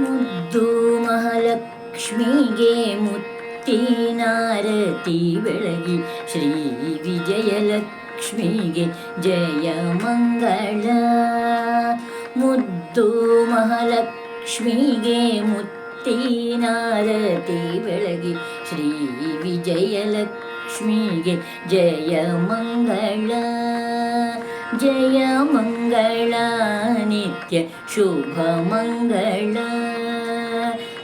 ಮುದ್ದು ಮಹಾಲಕ್ಷ್ಮಿಗೆ ಮುತ್ತಿನಾರತಿ ಬೆಳಗಿ ಶ್ರೀ ವಿಜಯಲಕ್ಷ್ಮಿಗೆ ಜಯ ಮಂಗಳ. ಮುದ್ದು ಮಹಾಲಕ್ಷ್ಮಿಗೆ ಮುತ್ತಿನಾರತಿ ಬೆಳಗಿ ಶ್ರೀ ವಿಜಯಲಕ್ಷ್ಮಿಗೆ ಜಯ ಮಂಗಳ. ಜಯ ಮಂಗಳ ನಿತ್ಯ ಶುಭ ಮಂಗಳ.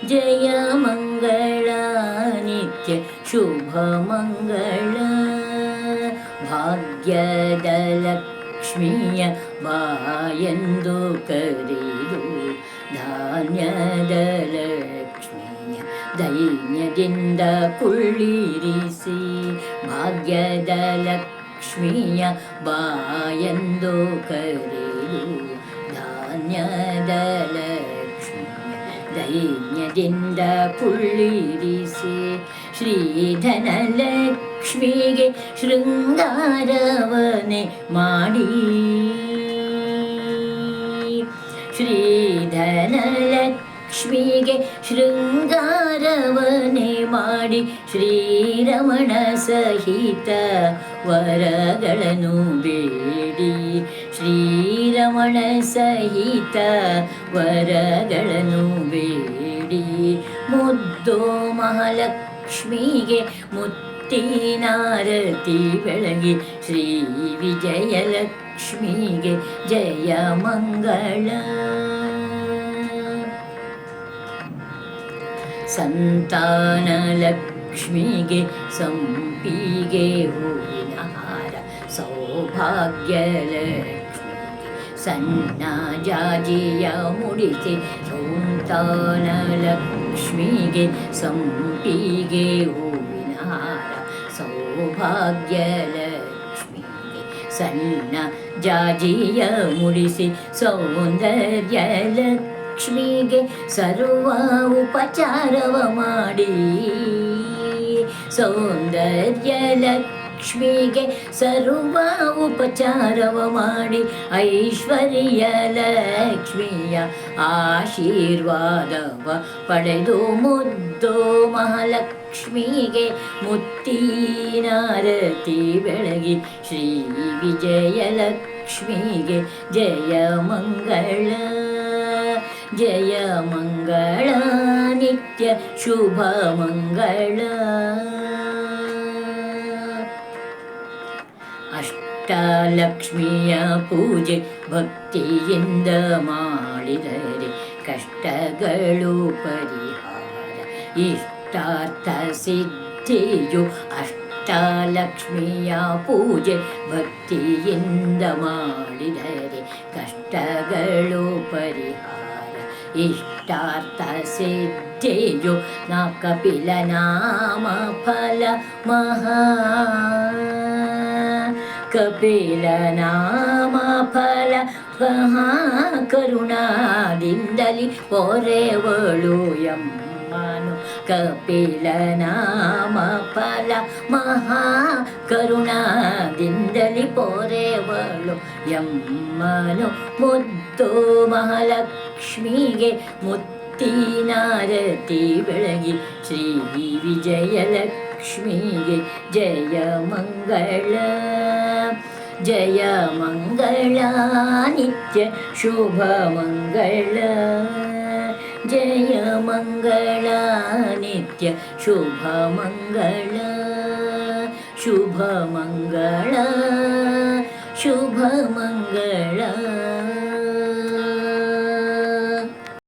ಜಯ ಮಂಗಳ ನಿತ್ಯ ಶುಭ ಮಂಗಳ. ಭಾಗ್ಯದ ಲಕ್ಷ್ಮಿಯ ಬಾಯೆಂದು ಕರೆದು ಧಾನ್ಯದ ಲಕ್ಷ್ಮಿಯ ದೈನ್ಯದಿಂದ ಕುಳ್ಳಿರಿಸಿ. ಭಾಗ್ಯದ ಲಕ್ಷ್ಮಿಯ ಬಾಯೆಂದು ಕರೆದು ಧಾನ್ಯದ ಲಕ್ಷ್ಮಿಯ ದೈನ್ಯದಿಂದ ಕುಳ್ಳಿರಿಸಿ. ಶ್ರೀಧನಲಕ್ಷ್ಮಿಗೆ ಶೃಂಗಾರವನೆ ಮಾಡಿ. ಶ್ರೀಧನಲಕ್ಷ್ಮಿಗೆ ಶೃಂಗಾರವನೆ ಮಾಡಿ ಶ್ರೀರಮಣ ಸಹಿತ ವರಗಳನ್ನು ಬೇಡಿ. ಶ್ರೀರಮಣ ಸಹಿತ ವರಗಳನ್ನು ಬೇಡಿ. ಮುದ್ದು ಮಹಾಲಕ್ಷ್ಮಿಗೆ ಮುತ್ತಿನಾರತಿ ಬೆಳಗಿ ಶ್ರೀ ವಿಜಯಲಕ್ಷ್ಮಿಗೆ ಜಯ ಮಂಗಳ. ಸಂತಾನ ಲಕ್ಷ್ಮಿಗೆ ಸಂಪಿಗೆ ಹೂವಿನ ಹಾರ. ಸೌಭಾಗ್ಯ ಲಕ್ಷ್ಮಿಗೆ ಸಣ್ಣ ಜಾಜಿಯ ಮುಡಿಸಿ. ಸಂತಾನ ಲಕ್ಷ್ಮಿಗೆ ಸಂಪಿಗೆ ಹೂವಿನ ಹಾರ. ಸೌಭಾಗ್ಯ ಲಕ್ಷ್ಮಿಗೆ ಸಣ್ಣ ಜಾಜಿಯ ಮುಡಿಸಿ. ಸೌಂದರ್ಯ ಲಕ್ಷ್ಮಿಗೆ ಸರ್ವ ಉಪಚಾರವ ಮಾಡಿ. ಸೌಂದರ್ಯ ಲಕ್ಷ್ಮಿಗೆ ಸರ್ವ ಉಪಚಾರವ ಮಾಡಿ. ಐಶ್ವರ್ಯ ಲಕ್ಷ್ಮಿಯ ಆಶೀರ್ವಾದವ ಪಡೆದು. ಮುದ್ದು ಮಹಾಲಕ್ಷ್ಮಿಗೆ ಮುತ್ತಿನಾರತಿ ಬೆಳಗಿ ಶ್ರೀ ವಿಜಯಲಕ್ಷ್ಮಿಗೆ ಜಯ ಮಂಗಳ. ಜಯ ಮಂಗಳ ನಿತ್ಯ ಶುಭ ಮಂಗಳ. ಅಷ್ಟಲಕ್ಷ್ಮಿಯ ಪೂಜೆ ಭಕ್ತಿಯಿಂದ ಮಾಡಿದರೆ ಕಷ್ಟಗಳು ಪರಿಹಾರ. ಇಷ್ಟಾರ್ಥ ಸಿದ್ಧಿಯು ಅಷ್ಟಲಕ್ಷ್ಮಿಯ ಪೂಜೆ ಭಕ್ತಿಯಿಂದ ಮಾಡಿದರೆ ಕಷ್ಟಗಳು ಪರಿಹಾರ. ಇಷ್ಟಾರ್ಥ ಸಿದ್ಧಿಯು ನಾ ಕಪಿಲ ನಾಮ ಫಲ ಮಹಾ. ಕಪಿಲ ನಾಮ ಫಲ ಮಹಾ ಕರುಣಾದಿಂದಲಿ ಪೊರೆವಳು ಎಮ್ಮನು. ಕಪಿಲ ನಾಮ ಫಲ ಮಹಾ ಕರುಣಾದಿಂದಲಿ ಪೊರೆವಳು ಎಮ್ಮನು. ಮುದ್ದು ಮಹಾಲಕ್ಷ್ಮಿಗೆ ಮುತ್ತಿನಾರತಿ ಬೆಳಗಿ ಶ್ರೀ ವಿಜಯಲಕ್ಷ್ಮಿಗೆ ಜಯ ಮಂಗಳ. ಜಯ ಮಂಗಳ ನಿತ್ಯ ಶುಭ ಮಂಗಳ. ಜಯ ಮಂಗಳ ನಿತ್ಯ ಶುಭ ಮಂಗಳ. ಶುಭ ಮಂಗಳ ಶುಭ ಮಂಗಳ.